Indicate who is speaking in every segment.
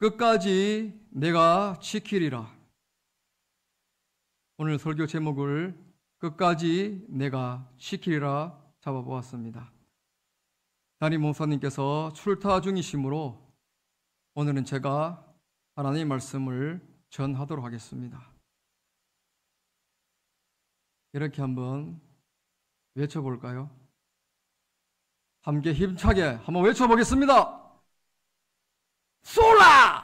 Speaker 1: 끝까지 내가 지키리라. 오늘 설교 제목을 끝까지 내가 지키리라 잡아보았습니다. 담임 목사님께서 출타 중이시므로 오늘은 제가 하나님의 말씀을 전하도록 하겠습니다. 이렇게 한번 외쳐볼까요? 함께 힘차게 한번 외쳐보겠습니다. 솔라!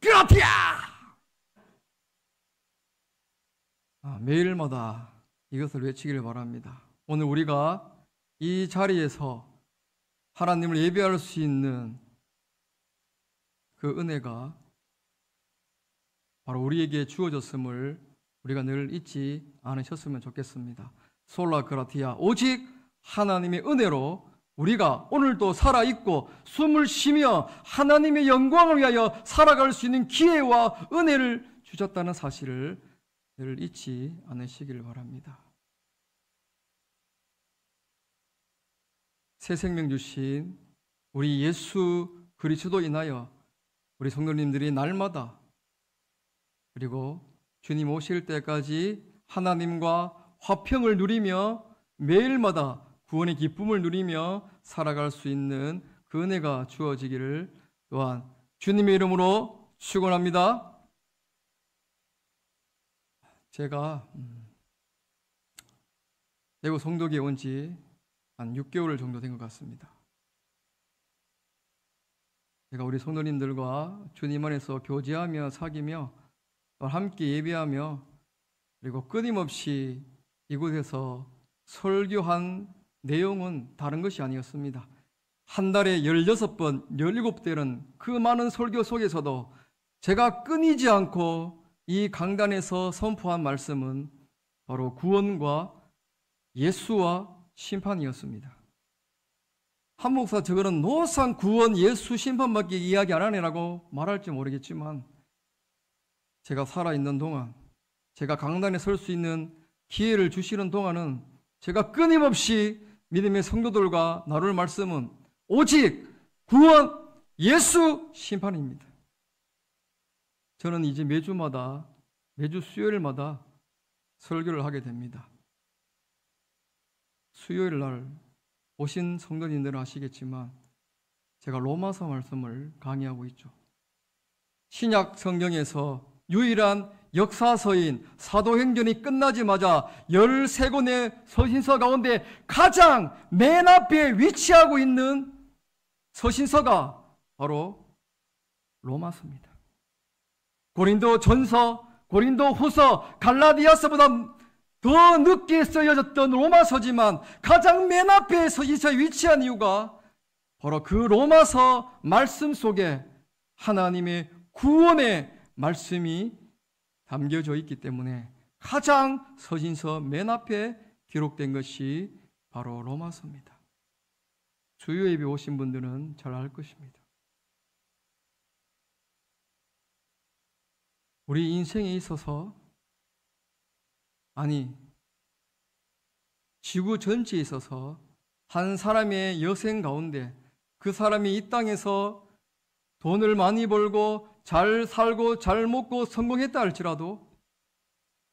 Speaker 1: 그라티아! 매일마다 이것을 외치기를 바랍니다. 오늘 우리가 이 자리에서 하나님을 예배할 수 있는 그 은혜가 바로 우리에게 주어졌음을 우리가 늘 잊지 않으셨으면 좋겠습니다. 솔라 그라티아, 오직 하나님의 은혜로 우리가 오늘도 살아있고 숨을 쉬며 하나님의 영광을 위하여 살아갈 수 있는 기회와 은혜를 주셨다는 사실을 늘 잊지 않으시길 바랍니다. 새 생명 주신 우리 예수 그리스도 인하여 우리 성도님들이 날마다 그리고 주님 오실 때까지 하나님과 화평을 누리며 매일마다 구원의 기쁨을 누리며 살아갈 수 있는 그 은혜가 주어지기를 또한 주님의 이름으로 축원합니다. 제가 대구 성도교에 온 지 한 6개월 정도 된 것 같습니다. 제가 우리 성도님들과 주님 안에서 교제하며 사귀며 함께 예배하며 그리고 끊임없이 이곳에서 설교한 내용은 다른 것이 아니었습니다. 한 달에 16번, 17대는 그 많은 설교 속에서도 제가 끊이지 않고 이 강단에서 선포한 말씀은 바로 구원과 예수와 심판이었습니다. 한 목사 저거는 노상 구원 예수 심판밖에 이야기 안 하네라고 말할지 모르겠지만 제가 살아있는 동안 제가 강단에 설 수 있는 기회를 주시는 동안은 제가 끊임없이 믿음의 성도들과 나눌 말씀은 오직 구원 예수 심판입니다. 저는 이제 매주 수요일마다 설교를 하게 됩니다. 수요일 날 오신 성도님들은 아시겠지만 제가 로마서 말씀을 강의하고 있죠. 신약 성경에서 유일한 역사서인 사도행전이 끝나자마자 13권의 서신서 가운데 가장 맨 앞에 위치하고 있는 서신서가 바로 로마서입니다. 고린도 전서, 고린도 후서, 갈라디아서보다 더 늦게 쓰여졌던 로마서지만 가장 맨 앞에 서신서에 위치한 이유가 바로 그 로마서 말씀 속에 하나님의 구원의 말씀이 담겨져 있기 때문에 가장 서신서 맨 앞에 기록된 것이 바로 로마서입니다. 주요 예배 오신 분들은 잘 알 것입니다. 우리 인생에 있어서 지구 전체에 있어서 한 사람의 여생 가운데 그 사람이 이 땅에서 돈을 많이 벌고 잘 살고 잘 먹고 성공했다 할지라도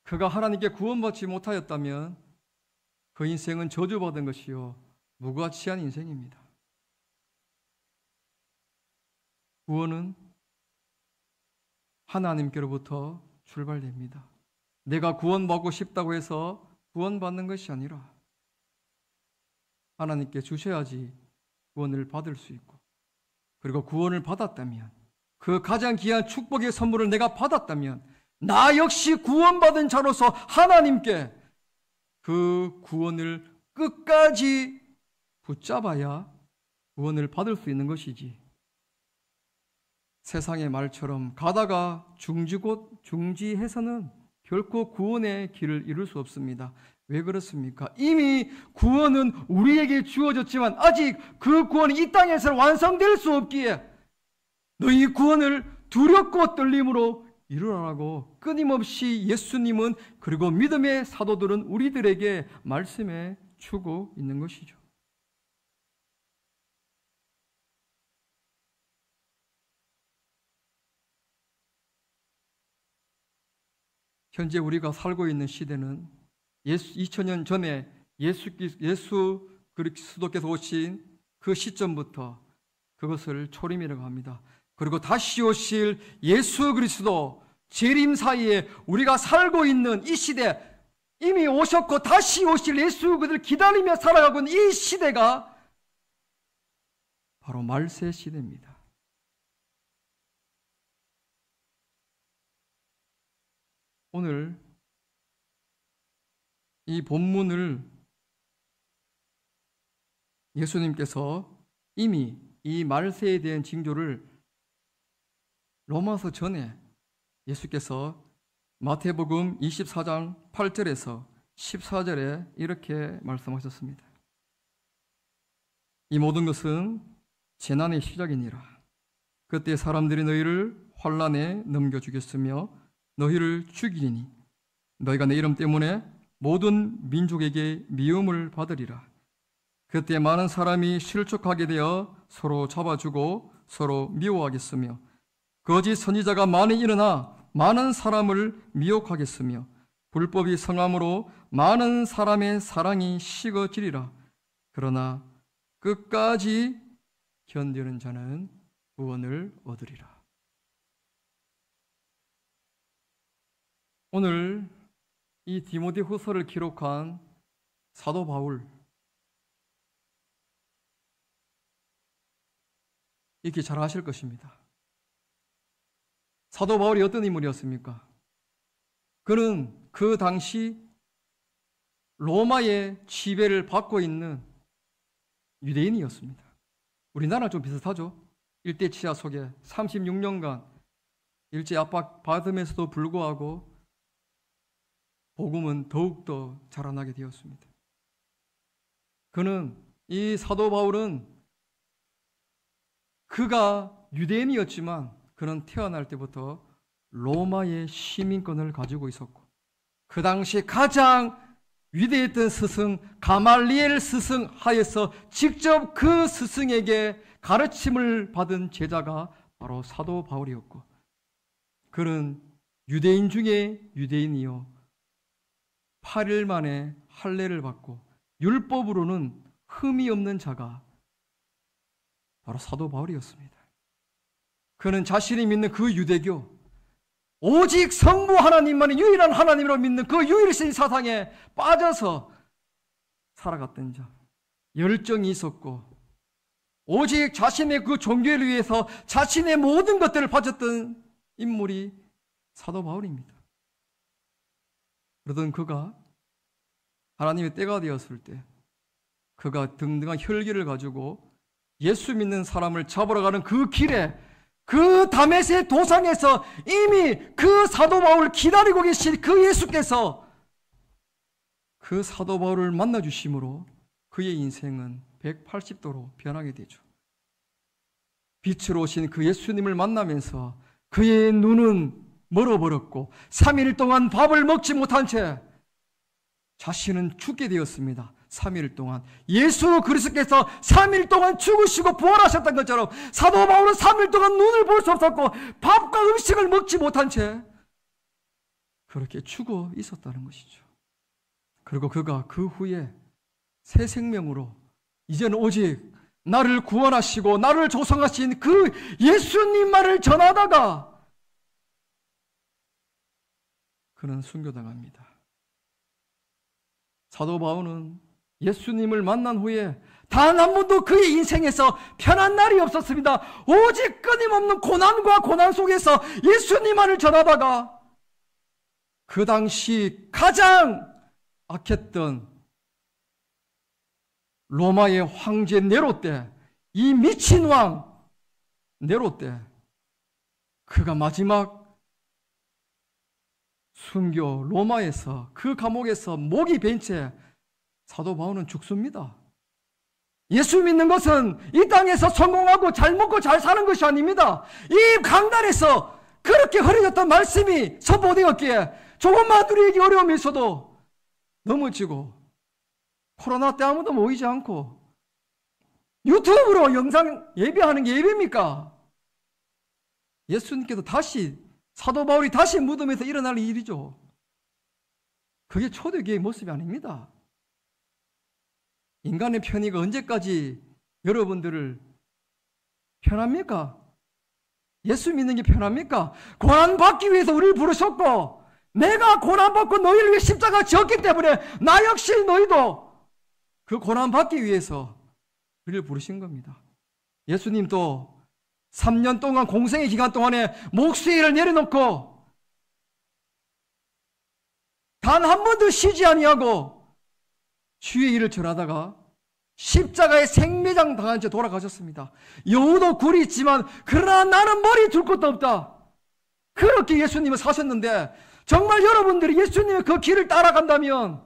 Speaker 1: 그가 하나님께 구원받지 못하였다면 그 인생은 저주받은 것이요 무가치한 인생입니다. 구원은 하나님께로부터 출발됩니다. 내가 구원받고 싶다고 해서 구원받는 것이 아니라 하나님께 주셔야지 구원을 받을 수 있고 그리고 구원을 받았다면 그 가장 귀한 축복의 선물을 내가 받았다면 나 역시 구원받은 자로서 하나님께 그 구원을 끝까지 붙잡아야 구원을 받을 수 있는 것이지 세상의 말처럼 가다가 중지해서는 결코 구원의 길을 이룰 수 없습니다. 왜 그렇습니까? 이미 구원은 우리에게 주어졌지만 아직 그 구원이 이 땅에서 완성될 수 없기에 너희 구원을 두렵고 떨림으로 이루라고 끊임없이 예수님은 그리고 믿음의 사도들은 우리들에게 말씀해 주고 있는 것이죠. 현재 우리가 살고 있는 시대는 2000년 전에 예수 그리스도께서 오신 그 시점부터 그것을 초림이라고 합니다. 그리고 다시 오실 예수 그리스도 재림 사이에 우리가 살고 있는 이 시대, 이미 오셨고 다시 오실 예수 그를 기다리며 살아가고 있는 이 시대가 바로 말세 시대입니다. 오늘 이 본문을 예수님께서 이미 이 말세에 대한 징조를 로마서 전에 예수께서 마태복음 24장 8절에서 14절에 이렇게 말씀하셨습니다. 이 모든 것은 재난의 시작이니라. 그때 사람들이 너희를 환난에 넘겨주겠으며 너희를 죽이리니 너희가 내 이름 때문에 모든 민족에게 미움을 받으리라. 그때 많은 사람이 실족하게 되어 서로 잡아주고 서로 미워하겠으며 거짓 선지자가 많이 일어나 많은 사람을 미혹하겠으며 불법이 성함으로 많은 사람의 사랑이 식어지리라. 그러나 끝까지 견디는 자는 구원을 얻으리라. 오늘 이 디모데후서를 기록한 사도 바울, 이렇게 잘 아실 것입니다. 사도 바울이 어떤 인물이었습니까? 그는 그 당시 로마의 지배를 받고 있는 유대인이었습니다. 우리나라랑 좀 비슷하죠. 일대 치하 속에 36년간 일제 압박 받으면서도 불구하고 복음은 더욱더 자라나게 되었습니다. 이 사도 바울은 그가 유대인이었지만 그는 태어날 때부터 로마의 시민권을 가지고 있었고 그 당시 가장 위대했던 스승 가말리엘 스승 하에서 직접 그 스승에게 가르침을 받은 제자가 바로 사도 바울이었고 그는 유대인 중에 유대인이요 8일 만에 할례를 받고 율법으로는 흠이 없는 자가 바로 사도 바울이었습니다. 그는 자신이 믿는 그 유대교, 오직 성부 하나님만이 유일한 하나님으로 믿는 그 유일신 사상에 빠져서 살아갔던 자, 열정이 있었고 오직 자신의 그 종교를 위해서 자신의 모든 것들을 바쳤던 인물이 사도 바울입니다. 그러던 그가 하나님의 때가 되었을 때 그가 등등한 혈기를 가지고 예수 믿는 사람을 잡으러 가는 그 길에 그 다메섹 도상에서 이미 그 사도 바울을 기다리고 계신 그 예수께서 그 사도 바울을 만나 주심으로 그의 인생은 180도로 변하게 되죠. 빛으로 오신 그 예수님을 만나면서 그의 눈은 멀어버렸고 3일 동안 밥을 먹지 못한 채 자신은 죽게 되었습니다. 3일 동안 예수 그리스도께서 3일 동안 죽으시고 부활하셨던 것처럼 사도 바울은 3일 동안 눈을 볼 수 없었고 밥과 음식을 먹지 못한 채 그렇게 죽어 있었다는 것이죠. 그리고 그가 그 후에 새 생명으로 이제는 오직 나를 구원하시고 나를 조성하신 그 예수님만을 전하다가 그는 순교당합니다. 사도 바울은 예수님을 만난 후에 단 한 번도 그의 인생에서 편한 날이 없었습니다. 오직 끊임없는 고난과 고난 속에서 예수님만을 전하다가 그 당시 가장 악했던 로마의 황제 네로 때, 이 미친 왕 네로 때 그가 마지막 순교 로마에서 그 감옥에서 목이 베인 채 사도 바울은 죽습니다. 예수 믿는 것은 이 땅에서 성공하고 잘 먹고 잘 사는 것이 아닙니다. 이 강단에서 그렇게 흐려졌던 말씀이 선포되었기에 조금만 우리에게 어려움이 있어도 넘어지고 코로나 때 아무도 모이지 않고 유튜브로 영상 예배하는 게 예배입니까? 예수님께서 다시 사도 바울이 다시 무덤에서 일어날 일이죠. 그게 초대교회의 모습이 아닙니다. 인간의 편의가 언제까지 여러분들을 편합니까? 예수 믿는 게 편합니까? 고난받기 위해서 우리를 부르셨고, 내가 고난받고 너희를 위해 십자가 지었기 때문에 나 역시 너희도 그 고난받기 위해서 우리를 부르신 겁니다. 예수님도 3년 동안 공생의 기간 동안에 목수의 일을 내려놓고 단 한 번도 쉬지 아니하고 주의 일을 전하다가 십자가에 생매장 당한 채 돌아가셨습니다. 여우도 굴이 있지만 그러나 나는 머리 둘 것도 없다. 그렇게 예수님은 사셨는데, 정말 여러분들이 예수님의 그 길을 따라간다면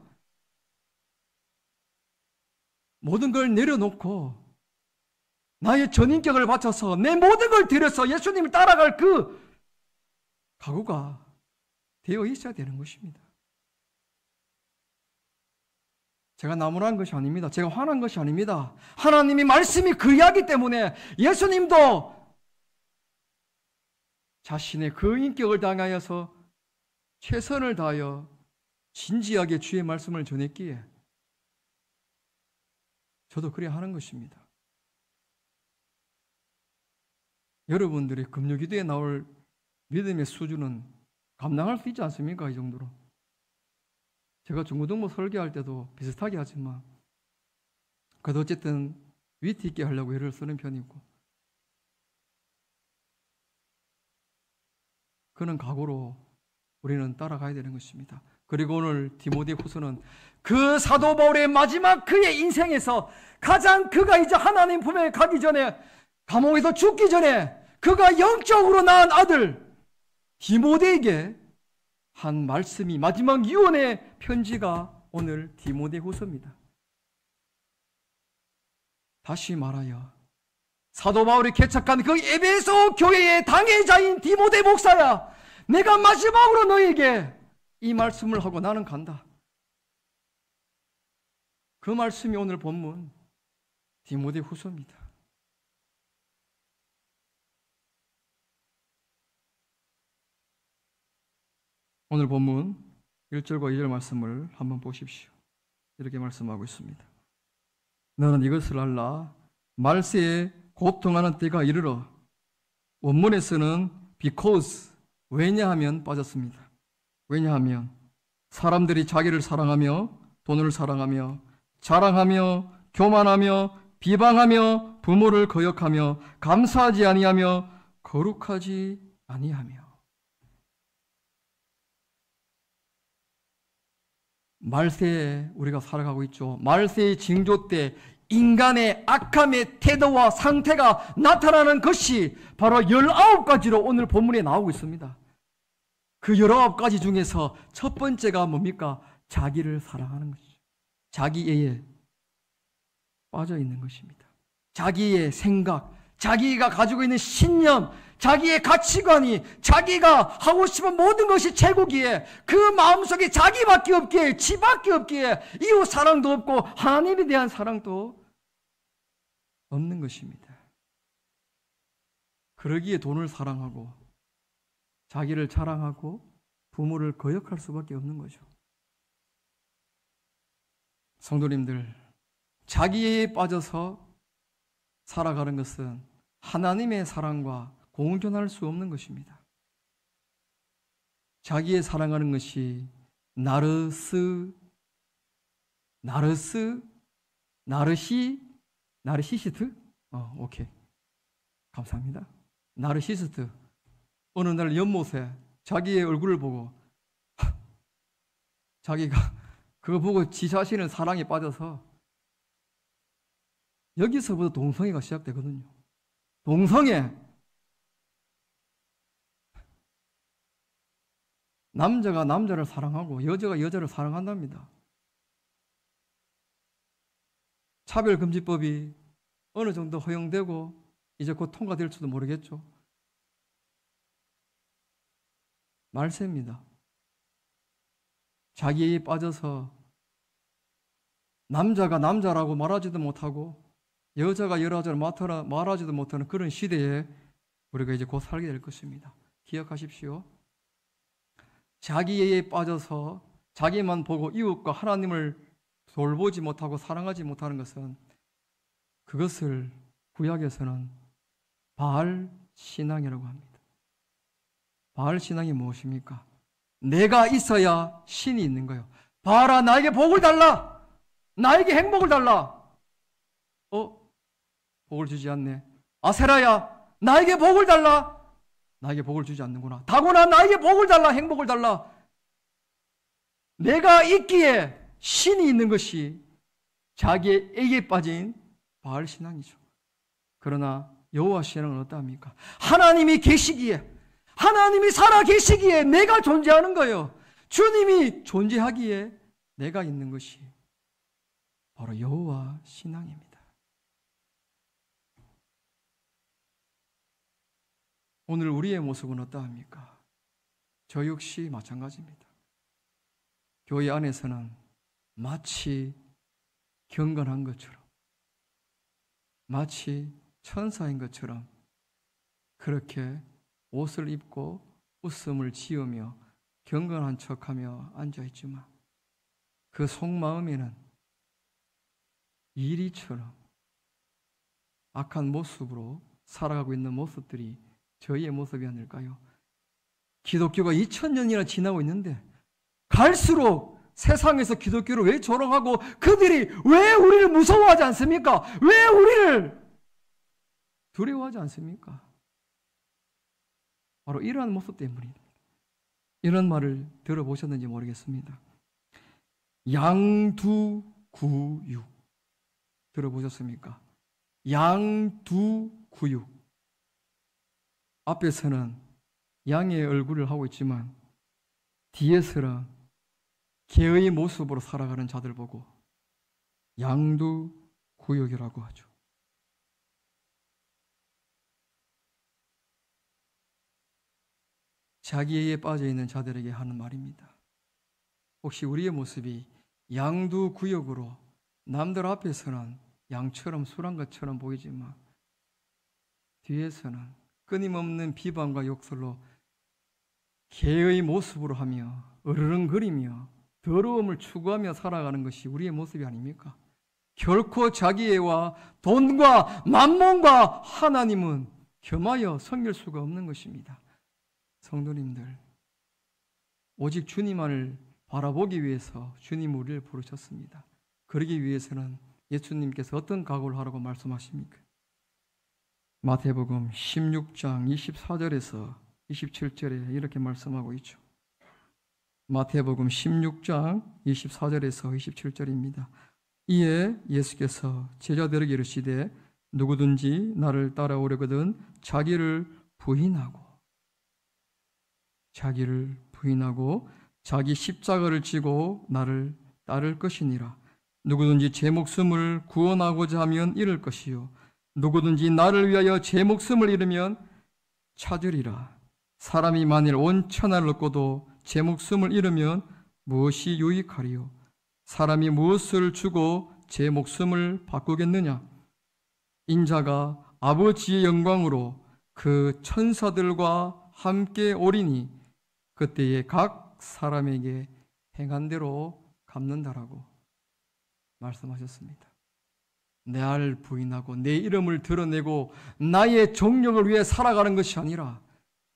Speaker 1: 모든 걸 내려놓고 나의 전인격을 바쳐서 내 모든 걸 들여서 예수님을 따라갈 그 각오가 되어 있어야 되는 것입니다. 제가 나무란 것이 아닙니다. 제가 화난 것이 아닙니다. 하나님이 말씀이 그이하기 때문에 예수님도 자신의 그 인격을 당하여서 최선을 다하여 진지하게 주의 말씀을 전했기에 저도 그래야 하는 것입니다. 여러분들이 금요기도에 나올 믿음의 수준은 감당할 수 있지 않습니까? 이 정도로. 제가 중고등부 설교할 때도 비슷하게 하지만 그래도 어쨌든 위트 있게 하려고 애를 쓰는 편이고, 그런 각오로 우리는 따라가야 되는 것입니다. 그리고 오늘 디모데후서는 그 사도 바울의 마지막 그의 인생에서 가장 그가 이제 하나님 품에 가기 전에, 감옥에서 죽기 전에 그가 영적으로 낳은 아들 디모데에게 한 말씀이, 마지막 유언의 편지가 오늘 디모데후서입니다. 다시 말하여 사도 바울이 개척한 그 에베소 교회의 당회자인 디모데 목사야, 내가 마지막으로 너에게 이 말씀을 하고 나는 간다. 그 말씀이 오늘 본문 디모데후서입니다. 오늘 본문 1절과 2절 말씀을 한번 보십시오. 이렇게 말씀하고 있습니다. 너는 이것을 알라. 말세에 고통하는 때가 이르러. 원문에서는 because, 왜냐하면 빠졌습니다. 왜냐하면 사람들이 자기를 사랑하며 돈을 사랑하며 자랑하며 교만하며 비방하며 부모를 거역하며 감사하지 아니하며 거룩하지 아니하며. 말세에 우리가 살아가고 있죠. 말세의 징조 때 인간의 악함의 태도와 상태가 나타나는 것이 바로 19가지로 오늘 본문에 나오고 있습니다. 그 19가지 중에서 첫 번째가 뭡니까? 자기를 사랑하는 것이죠. 자기애에 빠져 있는 것입니다. 자기의 생각, 자기가 가지고 있는 신념, 자기의 가치관이 자기가 하고 싶은 모든 것이 최고기에 그 마음속에 자기밖에 없기에, 지밖에 없기에 이웃 사랑도 없고 하나님에 대한 사랑도 없는 것입니다. 그러기에 돈을 사랑하고 자기를 자랑하고 부모를 거역할 수밖에 없는 거죠. 성도님들, 자기에 빠져서 살아가는 것은 하나님의 사랑과 공존할 수 없는 것입니다. 자기의 사랑하는 것이 나르시시스트? 오케이. 감사합니다. 나르시시스트. 어느 날 연못에 자기의 얼굴을 보고 자기가 그거 보고 지 자신은 사랑에 빠져서 여기서부터 동성애가 시작되거든요. 동성애. 남자가 남자를 사랑하고 여자가 여자를 사랑한답니다. 차별금지법이 어느 정도 허용되고 이제 곧 통과될지도 모르겠죠. 말세입니다. 자기에 빠져서 남자가 남자라고 말하지도 못하고 여자가 여자를 말하지도 못하는 그런 시대에 우리가 이제 곧 살게 될 것입니다. 기억하십시오. 자기에 빠져서 자기만 보고 이웃과 하나님을 돌보지 못하고 사랑하지 못하는 것은, 그것을 구약에서는 바알 신앙이라고 합니다. 바알 신앙이 무엇입니까? 내가 있어야 신이 있는 거예요. 바알아, 나에게 복을 달라. 나에게 행복을 달라. 복을 주지 않네. 아세라야, 나에게 복을 달라. 나에게 복을 주지 않는구나. 다고나, 나에게 복을 달라. 행복을 달라. 내가 있기에 신이 있는 것이 자기에게 빠진 바알 신앙이죠. 그러나 여호와 신앙은 어떠합니까? 하나님이 계시기에, 하나님이 살아 계시기에 내가 존재하는 거예요. 주님이 존재하기에 내가 있는 것이 바로 여호와 신앙입니다. 오늘 우리의 모습은 어떠합니까? 저 역시 마찬가지입니다. 교회 안에서는 마치 경건한 것처럼, 마치 천사인 것처럼 그렇게 옷을 입고 웃음을 지으며 경건한 척하며 앉아있지만 그 속마음에는 이리처럼 악한 모습으로 살아가고 있는 모습들이 저희의 모습이 아닐까요? 기독교가 2000년이나 지나고 있는데 갈수록 세상에서 기독교를 왜 조롱하고 그들이 왜 우리를 무서워하지 않습니까? 왜 우리를 두려워하지 않습니까? 바로 이러한 모습 때문입니다. 이런 말을 들어보셨는지 모르겠습니다. 양두구육 들어보셨습니까? 양두구육. 앞에서는 양의 얼굴을 하고 있지만 뒤에서는 개의 모습으로 살아가는 자들 보고 양두구육이라고 하죠. 자기에게 빠져있는 자들에게 하는 말입니다. 혹시 우리의 모습이 양두구육으로 남들 앞에서는 양처럼 순한 것처럼 보이지만 뒤에서는 끊임없는 비방과 욕설로 개의 모습으로 하며 으르렁거리며 더러움을 추구하며 살아가는 것이 우리의 모습이 아닙니까? 결코 자기애와 돈과 만몬과 하나님은 겸하여 섬길 수가 없는 것입니다. 성도님들, 오직 주님만을 바라보기 위해서 주님 우리를 부르셨습니다. 그러기 위해서는 예수님께서 어떤 각오를 하라고 말씀하십니까? 마태복음 16장 24절에서 27절에 이렇게 말씀하고 있죠. 마태복음 16장 24절에서 27절입니다. 이에 예수께서 제자들에게 이르시되 누구든지 나를 따라오려거든 자기를 부인하고 자기 십자가를 지고 나를 따를 것이니라. 누구든지 제 목숨을 구원하고자 하면 잃을 것이요 누구든지 나를 위하여 제 목숨을 잃으면 찾으리라. 사람이 만일 온 천하를 얻고도 제 목숨을 잃으면 무엇이 유익하리요? 사람이 무엇을 주고 제 목숨을 바꾸겠느냐? 인자가 아버지의 영광으로 그 천사들과 함께 오리니 그때에 각 사람에게 행한 대로 갚는다라고 말씀하셨습니다. 나를 부인하고 내 이름을 드러내고 나의 정력을 위해 살아가는 것이 아니라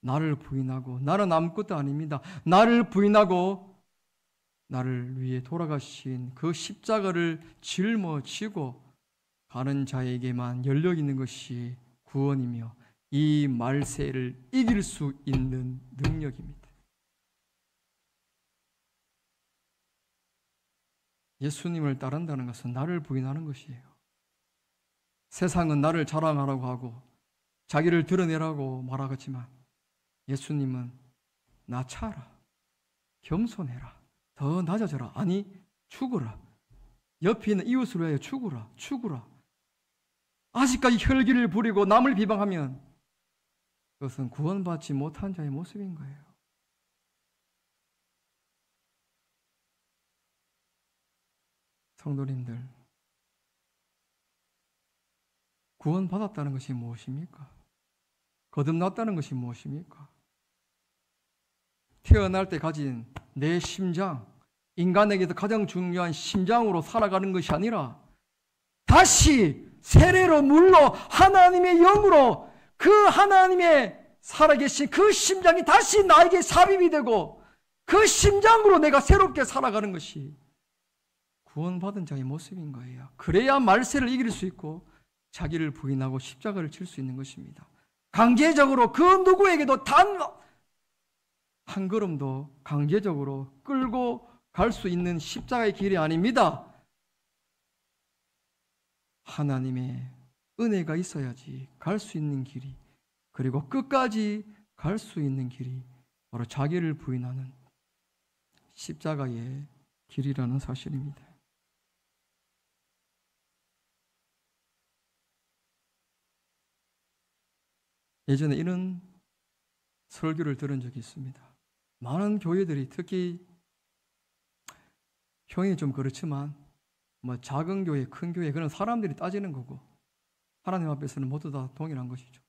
Speaker 1: 나를 부인하고 나는 아무것도 아닙니다. 나를 부인하고 나를 위해 돌아가신 그 십자가를 짊어지고 가는 자에게만 열려 있는 것이 구원이며 이 말세를 이길 수 있는 능력입니다. 예수님을 따른다는 것은 나를 부인하는 것이에요. 세상은 나를 자랑하라고 하고 자기를 드러내라고 말하겠지만 예수님은 낮아라, 겸손해라, 더 낮아져라, 아니 죽어라, 옆에 있는 이웃을 위하여 죽어라. 아직까지 혈기를 부리고 남을 비방하면 그것은 구원받지 못한 자의 모습인 거예요. 성도님들, 구원받았다는 것이 무엇입니까? 거듭났다는 것이 무엇입니까? 태어날 때 가진 내 심장, 인간에게도 가장 중요한 심장으로 살아가는 것이 아니라 다시 세례로 물로 하나님의 영으로 그 하나님의 살아계신 그 심장이 다시 나에게 삽입이 되고 그 심장으로 내가 새롭게 살아가는 것이 구원받은 자의 모습인 거예요. 그래야 말세를 이길 수 있고 자기를 부인하고 십자가를 칠 수 있는 것입니다. 강제적으로 그 누구에게도 단 한 걸음도 강제적으로 끌고 갈 수 있는 십자가의 길이 아닙니다. 하나님의 은혜가 있어야지 갈 수 있는 길이, 그리고 끝까지 갈 수 있는 길이 바로 자기를 부인하는 십자가의 길이라는 사실입니다. 예전에 이런 설교를 들은 적이 있습니다. 많은 교회들이, 특히 형이 좀 그렇지만 작은 교회, 큰 교회, 그런 사람들이 따지는 거고 하나님 앞에서는 모두 다 동일한 것이죠.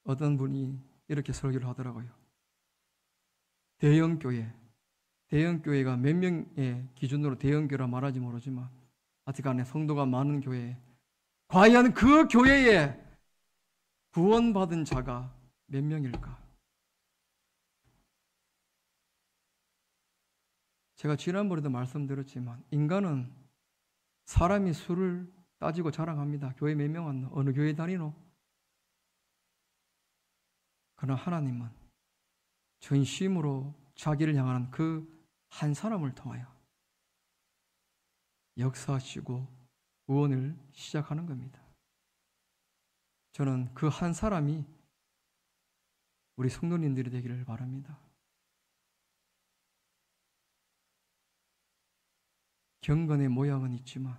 Speaker 1: 어떤 분이 이렇게 설교를 하더라고요. 대형교회가 몇 명의 기준으로 대형교회라 말하지 모르지만 하여튼간에 성도가 많은 교회, 과연 그 교회에 구원받은 자가 몇 명일까? 제가 지난번에도 말씀드렸지만 인간은 사람이 수를 따지고 자랑합니다. 교회 몇 명 왔노? 어느 교회 다니노? 그러나 하나님은 전심으로 자기를 향하는 그 한 사람을 통하여 역사하시고 구원을 시작하는 겁니다. 저는 그 한 사람이 우리 성도님들이 되기를 바랍니다. 경건의 모양은 있지만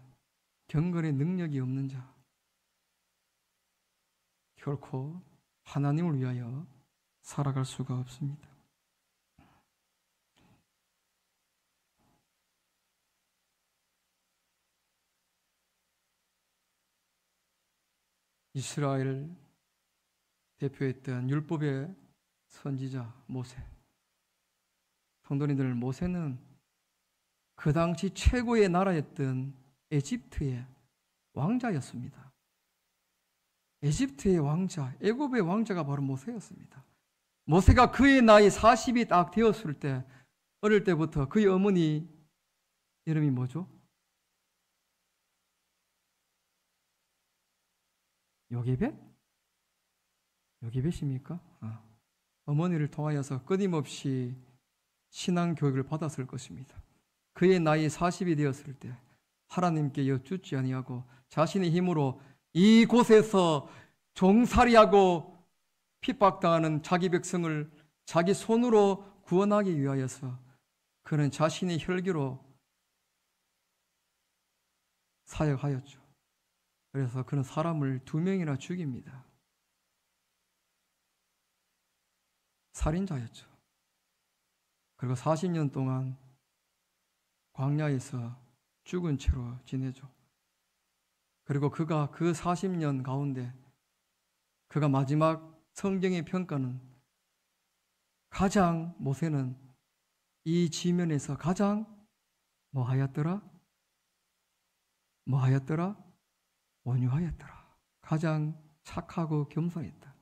Speaker 1: 경건의 능력이 없는 자, 결코 하나님을 위하여 살아갈 수가 없습니다. 이스라엘 대표했던 율법의 선지자 모세. 성도님들, 모세는 그 당시 최고의 나라였던 에집트의 왕자였습니다. 에집트의 왕자, 애굽의 왕자가 바로 모세였습니다. 모세가 그의 나이 40이 딱 되었을 때, 어릴 때부터 그의 어머니 이름이 뭐죠? 요게벳입니까? 어머니를 통하여서 끊임없이 신앙 교육을 받았을 것입니다. 그의 나이 40이 되었을 때 하나님께 여쭙지 아니하고 자신의 힘으로 이곳에서 종살이하고 핍박당하는 자기 백성을 자기 손으로 구원하기 위하여서 그는 자신의 혈기로 사역하였죠. 그래서 그는 사람을 2명이나 죽입니다. 살인자였죠. 그리고 40년 동안 광야에서 죽은 채로 지내죠. 그리고 그가 그 40년 가운데 그가 마지막 성경의 평가는 모세는 이 지면에서 가장 뭐하였더라? 온유하였더라. 가장 착하고 겸손했다.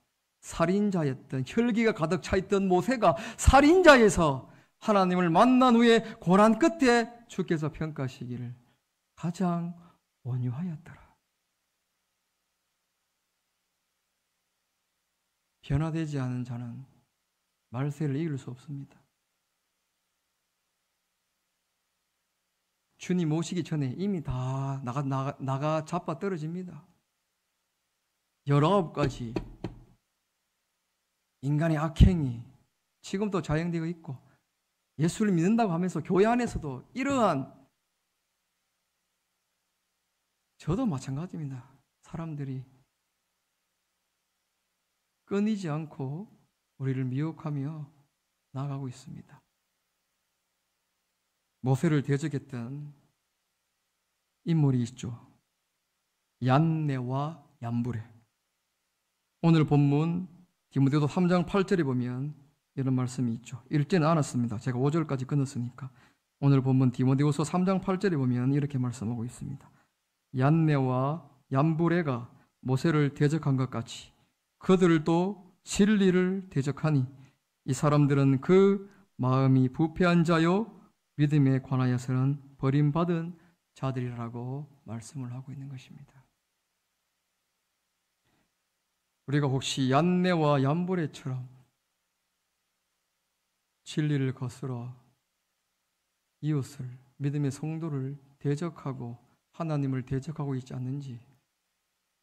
Speaker 1: 살인자였던, 혈기가 가득 차 있던 모세가 살인자에서 하나님을 만난 후에 고난 끝에 주께서 평가하시기를 가장 온유하였더라. 변화되지 않은 자는 말세를 이길 수 없습니다. 주님 오시기 전에 이미 다 나가 자빠 떨어집니다. 19가지 인간의 악행이 지금도 자행되어 있고, 예수를 믿는다고 하면서 교회 안에서도 이러한, 저도 마찬가지입니다. 사람들이 끊이지 않고 우리를 미혹하며 나아가고 있습니다. 모세를 대적했던 인물이 있죠. 얀네와 얀브레. 오늘 본문 디모데도 3장 8절에 보면 이런 말씀이 있죠. 읽지는 않았습니다. 제가 5절까지 끊었으니까. 오늘 본문 디모데후서 3장 8절에 보면 이렇게 말씀하고 있습니다. 얀네와 얀브레가 모세를 대적한 것 같이 그들도 진리를 대적하니 이 사람들은 그 마음이 부패한 자요 믿음에 관하여서는 버림받은 자들이라고 말씀을 하고 있는 것입니다. 우리가 혹시 얀네와 얀브레처럼 진리를 거스러 이웃을, 믿음의 성도를 대적하고 하나님을 대적하고 있지 않는지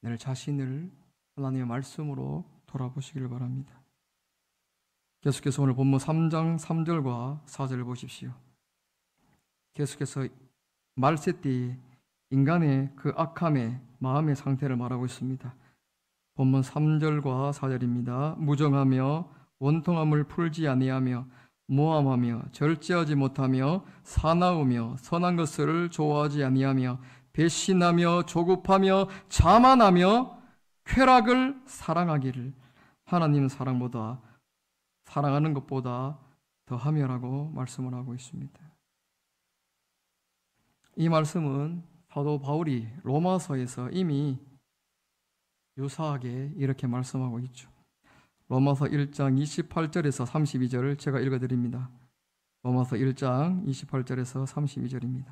Speaker 1: 내 자신을 하나님의 말씀으로 돌아보시길 바랍니다. 계속해서 오늘 본문 3장 3절과 4절을 보십시오. 계속해서 말세띠 인간의 그 악함의 마음의 상태를 말하고 있습니다. 본문 3절과 4절입니다. 무정하며 원통함을 풀지 아니하며 모함하며 절제하지 못하며 사나우며 선한 것을 좋아하지 아니하며 배신하며 조급하며 자만하며 쾌락을 사랑하기를 하나님 사랑보다 사랑하는 것보다 더하며라고 말씀을 하고 있습니다. 이 말씀은 사도 바울이 로마서에서 이미 유사하게 이렇게 말씀하고 있죠. 로마서 1장 28절에서 32절을 제가 읽어드립니다. 로마서 1장 28절에서 32절입니다.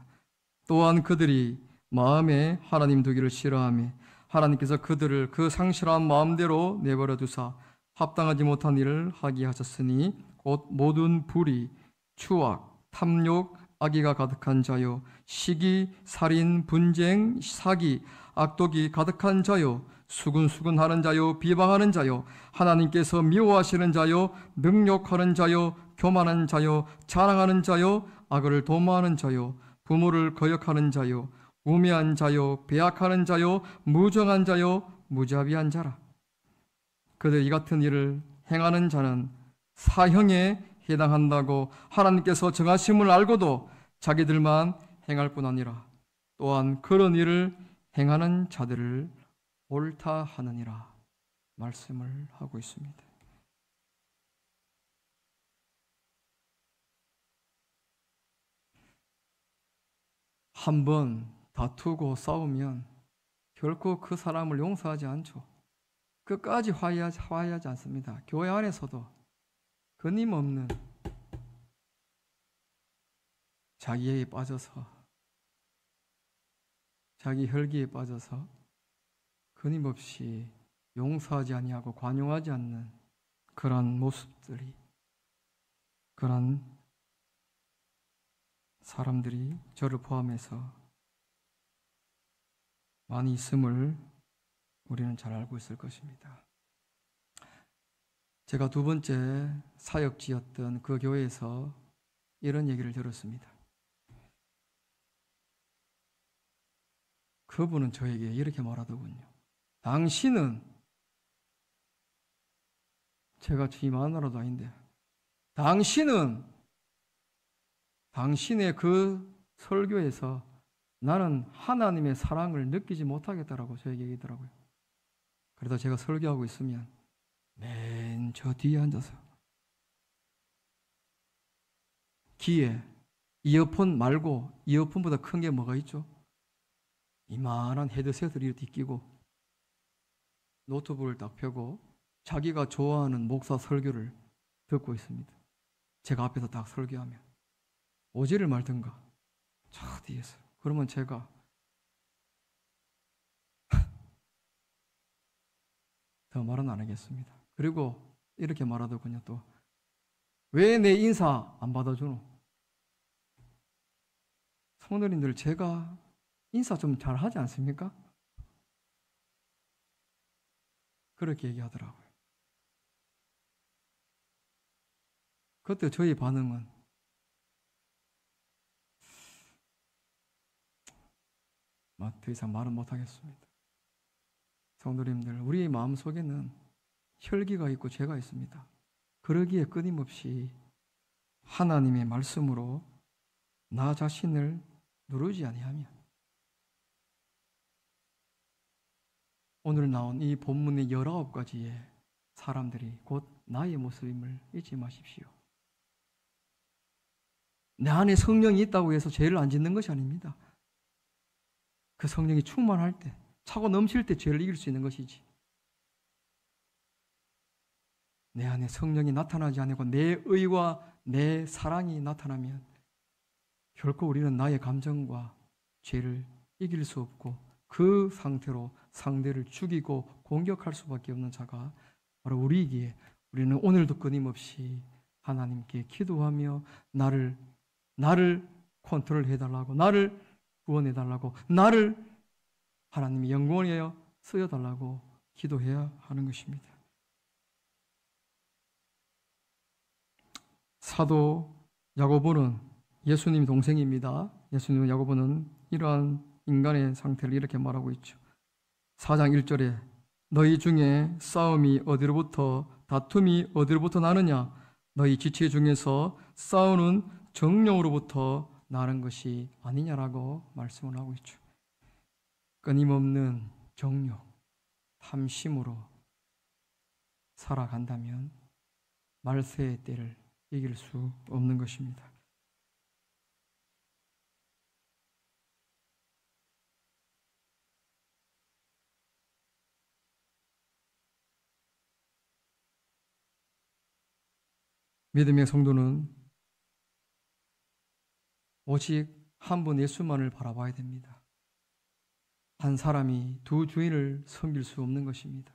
Speaker 1: 또한 그들이 마음에 하나님 두기를 싫어하며 하나님께서 그들을 그 상실한 마음대로 내버려 두사 합당하지 못한 일을 하게 하셨으니 곧 모든 불의, 추악, 탐욕, 악의가 가득한 자요 시기, 살인, 분쟁, 사기, 악독이 가득한 자요 수근수근하는 자요 비방하는 자요 하나님께서 미워하시는 자요 능욕하는 자요 교만한 자요 자랑하는 자요 악을 도모하는 자요 부모를 거역하는 자요 우매한 자요 배악하는 자요 무정한 자요 무자비한 자라. 그들 이 같은 일을 행하는 자는 사형에 해당한다고 하나님께서 정하심을 알고도 자기들만 행할 뿐 아니라 또한 그런 일을 행하는 자들을 옳다 하느니라 말씀을 하고 있습니다. 한번 다투고 싸우면 결코 그 사람을 용서하지 않죠. 끝까지 화해하지 않습니다. 교회 안에서도 끊임없는 자기에 빠져서 자기 혈기에 빠져서 끊임없이 용서하지 아니하고 관용하지 않는 그러한 모습들이 그러한 사람들이 저를 포함해서 많이 있음을 우리는 잘 알고 있을 것입니다. 제가 두 번째 사역지였던 그 교회에서 이런 얘기를 들었습니다. 그분은 저에게 이렇게 말하더군요. 당신은 제가 주임 하나라도 아닌데 당신은 당신의 그 설교에서 나는 하나님의 사랑을 느끼지 못하겠다라고 저에게 얘기하더라고요. 그래서 제가 설교하고 있으면 맨 저 뒤에 앉아서 귀에 이어폰 말고 이어폰보다 큰 게 뭐가 있죠? 이만한 헤드셋을 이렇게 끼고 노트북을 딱 펴고 자기가 좋아하는 목사 설교를 듣고 있습니다. 제가 앞에서 딱 설교하면 오지를 말든가 저 뒤에서 그러면 제가 더 말은 안 하겠습니다. 그리고 이렇게 말하더군요. 또 왜 내 인사 안 받아주노? 성도님들 제가 인사 좀 잘 하지 않습니까? 그렇게 얘기하더라고요. 그때 저희 반응은 더 이상 말은 못하겠습니다. 성도님들, 우리 마음속에는 혈기가 있고 죄가 있습니다. 그러기에 끊임없이 하나님의 말씀으로 나 자신을 누르지 아니하면 오늘 나온 이 본문의 19가지의 사람들이 곧 나의 모습임을 잊지 마십시오. 내 안에 성령이 있다고 해서 죄를 안 짓는 것이 아닙니다. 그 성령이 충만할 때, 차고 넘칠 때 죄를 이길 수 있는 것이지. 내 안에 성령이 나타나지 않고 내 의와 내 사랑이 나타나면 결코 우리는 나의 감정과 죄를 이길 수 없고 그 상태로 상대를 죽이고 공격할 수밖에 없는 자가 바로 우리이기에 우리는 오늘도 끊임없이 하나님께 기도하며 나를 컨트롤해달라고, 나를 구원해달라고, 나를 하나님의 영광을 위하여 쓰여달라고 기도해야 하는 것입니다. 사도 야고보는 예수님 동생입니다. 예수님 야고보는 이러한 인간의 상태를 이렇게 말하고 있죠. 4장 1절에 너희 중에 싸움이 어디로부터, 다툼이 어디로부터 나느냐? 너희 지체 중에서 싸우는 정령으로부터 나는 것이 아니냐라고 말씀을 하고 있죠. 끊임없는 정욕, 탐심으로 살아간다면 말세의 때를 이길 수 없는 것입니다. 믿음의 성도는 오직 한 분 예수만을 바라봐야 됩니다. 한 사람이 두 주인을 섬길 수 없는 것입니다.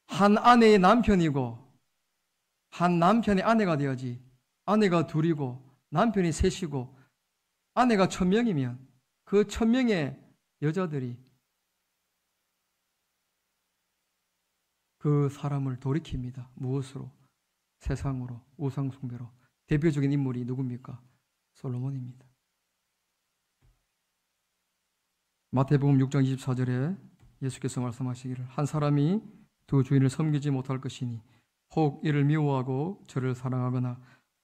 Speaker 1: 한 아내의 남편이고 한 남편의 아내가 되어야지, 아내가 둘이고 남편이 셋이고 아내가 1000명이면 그 1000명의 여자들이 그 사람을 돌이킵니다. 무엇으로? 세상으로, 우상숭배로. 대표적인 인물이 누굽니까? 솔로몬입니다. 마태복음 6장 24절에 예수께서 말씀하시기를 한 사람이 두 주인을 섬기지 못할 것이니 혹 이를 미워하고 저를 사랑하거나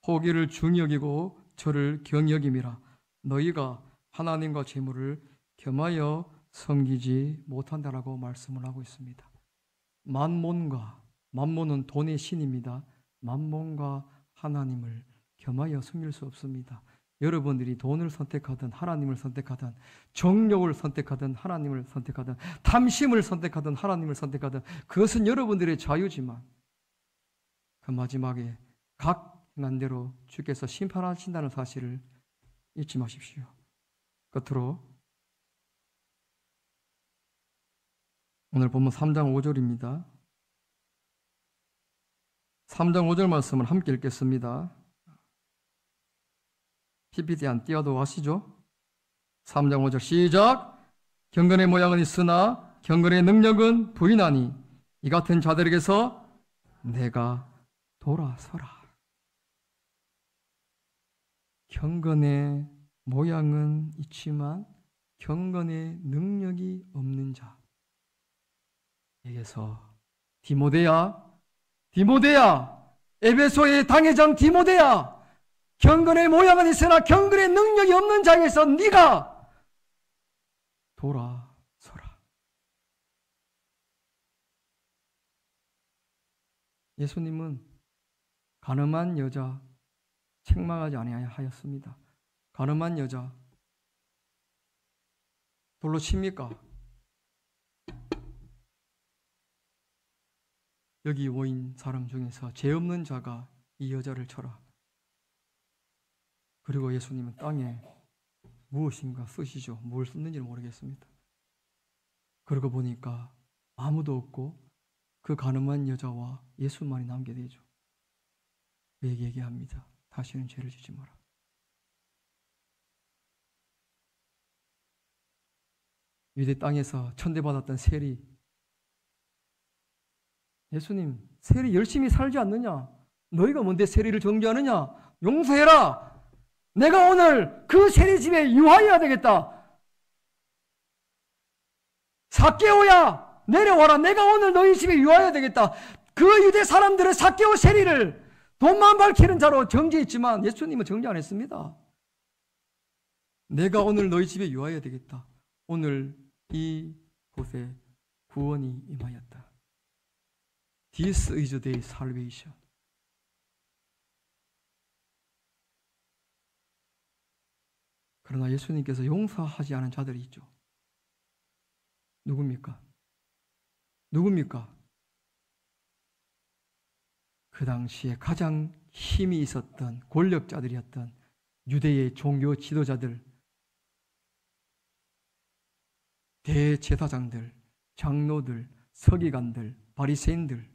Speaker 1: 혹 이를 중히 여기고 저를 경히 여김이라. 너희가 하나님과 재물을 겸하여 섬기지 못한다라고 말씀을 하고 있습니다. 만몬은 돈의 신입니다. 만몬과 하나님을 겸하여 섬길 수 없습니다. 여러분들이 돈을 선택하든 하나님을 선택하든 정욕을 선택하든 하나님을 선택하든 탐심을 선택하든 하나님을 선택하든 그것은 여러분들의 자유지만 그 마지막에 각 행한 대로 주께서 심판하신다는 사실을 잊지 마십시오. 끝으로 오늘 본문 3장 5절입니다. 3장 5절 말씀을 함께 읽겠습니다. PPT 안 띄워도 아시죠? 3장 5절 시작. 경건의 모양은 있으나 경건의 능력은 부인하니 이 같은 자들에게서 내가 돌아서라. 경건의 모양은 있지만 경건의 능력이 없는 자에게서 디모데야, 에베소의 당회장 디모데야, 경건의 모양은 있으나 경건의 능력이 없는 자에게서 네가 돌아서라. 예수님은 가늠한 여자 책망하지 아니하였습니다. 가늠한 여자 돌로 칩니까? 여기 모인 사람 중에서 죄 없는 자가 이 여자를 쳐라. 그리고 예수님은 땅에 무엇인가 쓰시죠. 뭘 썼는지 모르겠습니다. 그러고 보니까 아무도 없고 그 가늠한 여자와 예수만이 남게 되죠. 그에게 얘기합니다. 다시는 죄를 짓지 마라. 유대 땅에서 천대받았던 세리, 예수님 세리 열심히 살지 않느냐? 너희가 뭔데 세리를 정죄하느냐? 용서해라. 내가 오늘 그 세리 집에 유하여야 되겠다. 삭개오야 내려와라. 내가 오늘 너희 집에 유하여야 되겠다. 그 유대 사람들은 삭개오 세리를 돈만 밝히는 자로 정죄했지만 예수님은 정죄 안 했습니다. 내가 오늘 너희 집에 유하여야 되겠다. 오늘 이 곳에 구원이 임하였다. This is the salvation. 그러나 예수님께서 용서하지 않은 자들이 있죠. 누굽니까? 누굽니까? 그 당시에 가장 힘이 있었던 권력자들이었던 유대의 종교 지도자들, 대제사장들, 장로들, 서기관들, 바리새인들,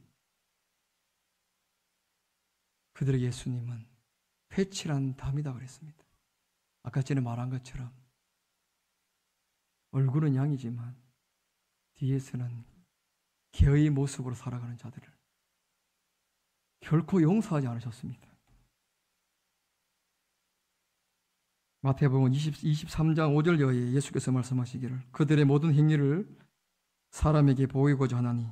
Speaker 1: 그들에게 예수님은 회칠한 담이다 그랬습니다. 아까 전에 말한 것처럼 얼굴은 양이지만 뒤에서는 개의 모습으로 살아가는 자들을 결코 용서하지 않으셨습니다. 마태복음 23장 5절여에 예수께서 말씀하시기를 그들의 모든 행위를 사람에게 보이고자 하나니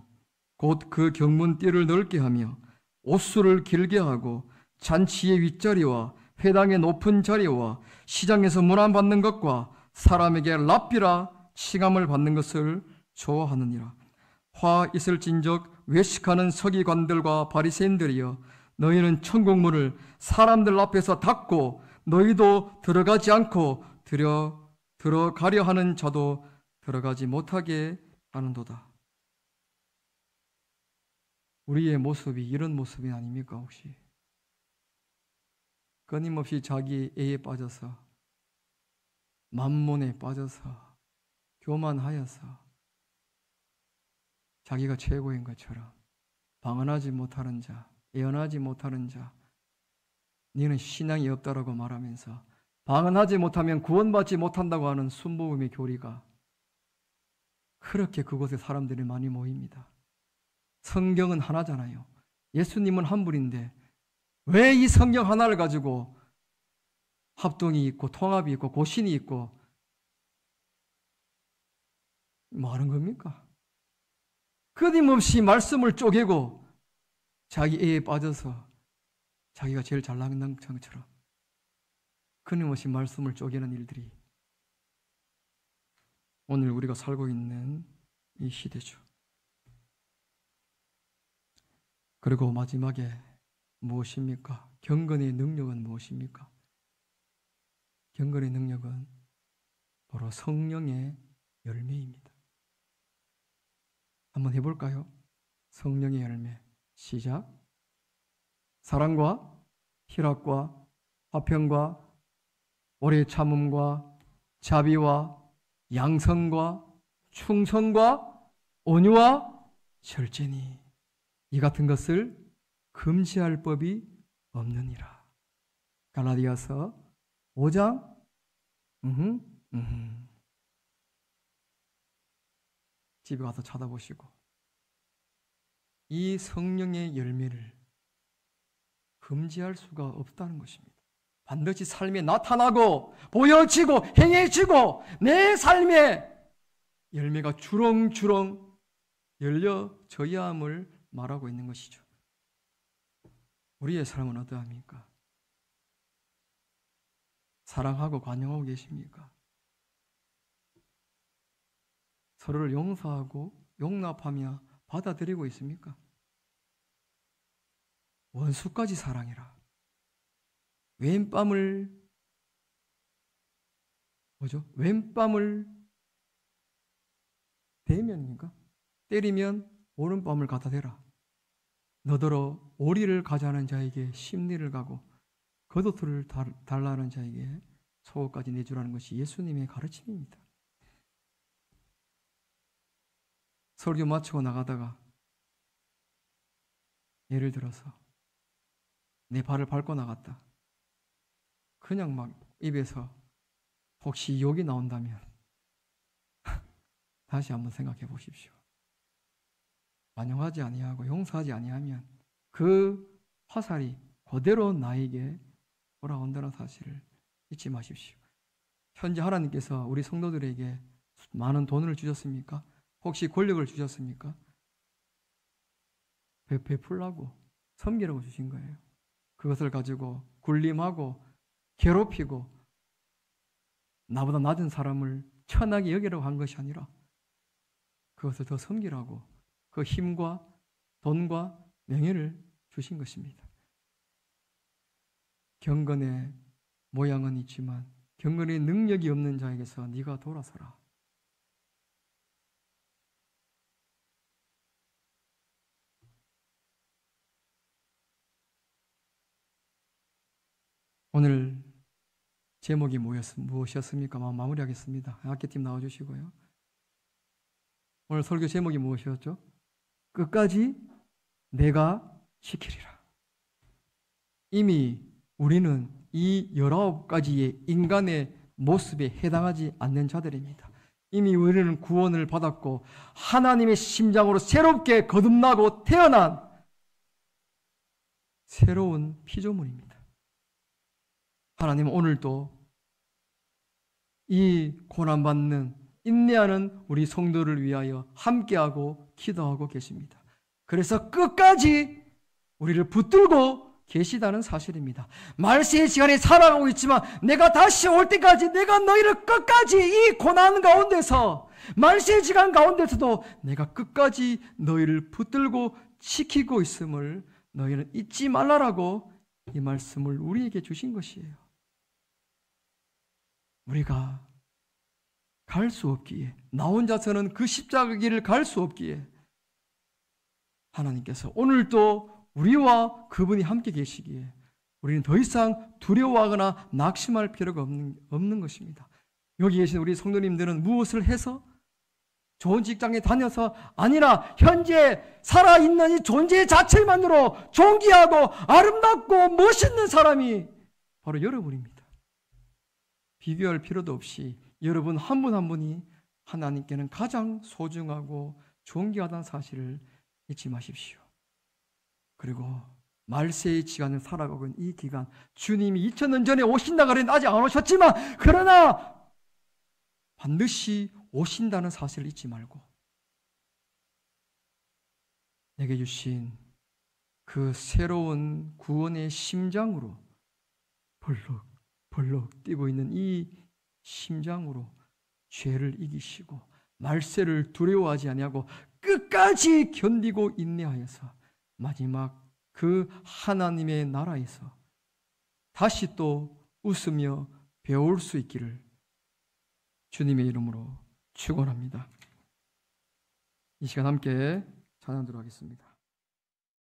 Speaker 1: 곧 그 경문띠를 넓게 하며 옷수를 길게 하고 잔치의 윗자리와 회당의 높은 자리와 시장에서 문안받는 것과 사람에게 랍비라 칭함을 받는 것을 좋아하느니라. 화 있을진적 외식하는 서기관들과 바리새인들이여 너희는 천국문을 사람들 앞에서 닫고 너희도 들어가지 않고 들어가려 하는 자도 들어가지 못하게 하는도다. 우리의 모습이 이런 모습이 아닙니까 혹시? 끊임없이 자기 애에 빠져서 만몬에 빠져서 교만하여서 자기가 최고인 것처럼 방언하지 못하는 자, 예언하지 못하는 자, 너는 신앙이 없다라고 말하면서 방언하지 못하면 구원받지 못한다고 하는 순복음의 교리가 그렇게 그곳에 사람들이 많이 모입니다. 성경은 하나잖아요. 예수님은 한 분인데 왜 이 성경 하나를 가지고 합동이 있고 통합이 있고 고신이 있고 뭐 하는 겁니까? 끊임없이 말씀을 쪼개고 자기 애에 빠져서 자기가 제일 잘나간 것처럼 끊임없이 말씀을 쪼개는 일들이 오늘 우리가 살고 있는 이 시대죠. 그리고 마지막에 무엇입니까? 경건의 능력은 무엇입니까? 경건의 능력은 바로 성령의 열매입니다. 한번 해볼까요? 성령의 열매. 시작. 사랑과 희락과 화평과 오래 참음과 자비와 양성과 충성과 온유와 절제니 이 같은 것을 금지할 법이 없느니라. 갈라디아서 5장 집에 가서 찾아보시고 이 성령의 열매를 금지할 수가 없다는 것입니다. 반드시 삶에 나타나고 보여지고 행해지고 내 삶에 열매가 주렁주렁 열려져야 함을 말하고 있는 것이죠. 우리의 삶은 어떠합니까? 사랑하고 관용하고 계십니까? 서로를 용서하고 용납하며 받아들이고 있습니까? 원수까지 사랑해라. 왼뺨을 대면입니까? 때리면 오른뺨을 갖다 대라. 너더러 오리를 가자는 자에게 심리를 가고 겉옷을 달라는 자에게 속옷까지 내주라는 것이 예수님의 가르침입니다. 설교 마치고 나가다가 예를 들어서 내 발을 밟고 나갔다. 그냥 막 입에서 혹시 욕이 나온다면 다시 한번 생각해 보십시오. 반영하지 아니하고 용서하지 아니하면 그 화살이 그대로 나에게 돌아온다는 사실을 잊지 마십시오. 현재 하나님께서 우리 성도들에게 많은 돈을 주셨습니까? 혹시 권력을 주셨습니까? 베풀라고 섬기라고 주신 거예요. 그것을 가지고 굴림하고 괴롭히고 나보다 낮은 사람을 천하게 여기라고 한 것이 아니라 그것을 더 섬기라고 그 힘과 돈과 명예를 주신 것입니다. 경건의 모양은 있지만 경건의 능력이 없는 자에게서 네가 돌아서라. 오늘 제목이 무엇이었습니까? 마무리하겠습니다. 악기팀 나와주시고요. 오늘 설교 제목이 무엇이었죠? 끝까지 내가 지키리라. 이미 우리는 이 19가지의 인간의 모습에 해당하지 않는 자들입니다. 이미 우리는 구원을 받았고 하나님의 심장으로 새롭게 거듭나고 태어난 새로운 피조물입니다. 하나님은 오늘도 이 고난받는 인내하는 우리 성도를 위하여 함께하고 기도하고 계십니다. 그래서 끝까지 우리를 붙들고 계시다는 사실입니다. 말세의 시간에 살아가고 있지만 내가 다시 올 때까지 내가 너희를 끝까지 이 고난 가운데서 말세의 시간 가운데서도 내가 끝까지 너희를 붙들고 지키고 있음을 너희는 잊지 말라라고 이 말씀을 우리에게 주신 것이에요. 우리가 갈 수 없기에 나 혼자서는 그 십자가 길을 갈 수 없기에 하나님께서 오늘도 우리와 그분이 함께 계시기에 우리는 더 이상 두려워하거나 낙심할 필요가 없는 것입니다. 여기 계신 우리 성도님들은 무엇을 해서 좋은 직장에 다녀서 아니라 현재 살아있는 이 존재 자체만으로 존귀하고 아름답고 멋있는 사람이 바로 여러분입니다. 비교할 필요도 없이 여러분 한 분 한 분이 하나님께는 가장 소중하고 존귀하다는 사실을 잊지 마십시오. 그리고 말세의 시간을 살아가고 있는 이 기간, 주님이 2000년 전에 오신다 그랬는데 아직 안 오셨지만 그러나 반드시 오신다는 사실을 잊지 말고 내게 주신 그 새로운 구원의 심장으로 벌럭 뛰고 있는 이 심장으로 죄를 이기시고 말세를 두려워하지 아니하고 끝까지 견디고 인내하여서 마지막 그 하나님의 나라에서 다시 또 웃으며 배울 수 있기를 주님의 이름으로 축원합니다. 이 시간 함께 찬양하도록 하겠습니다.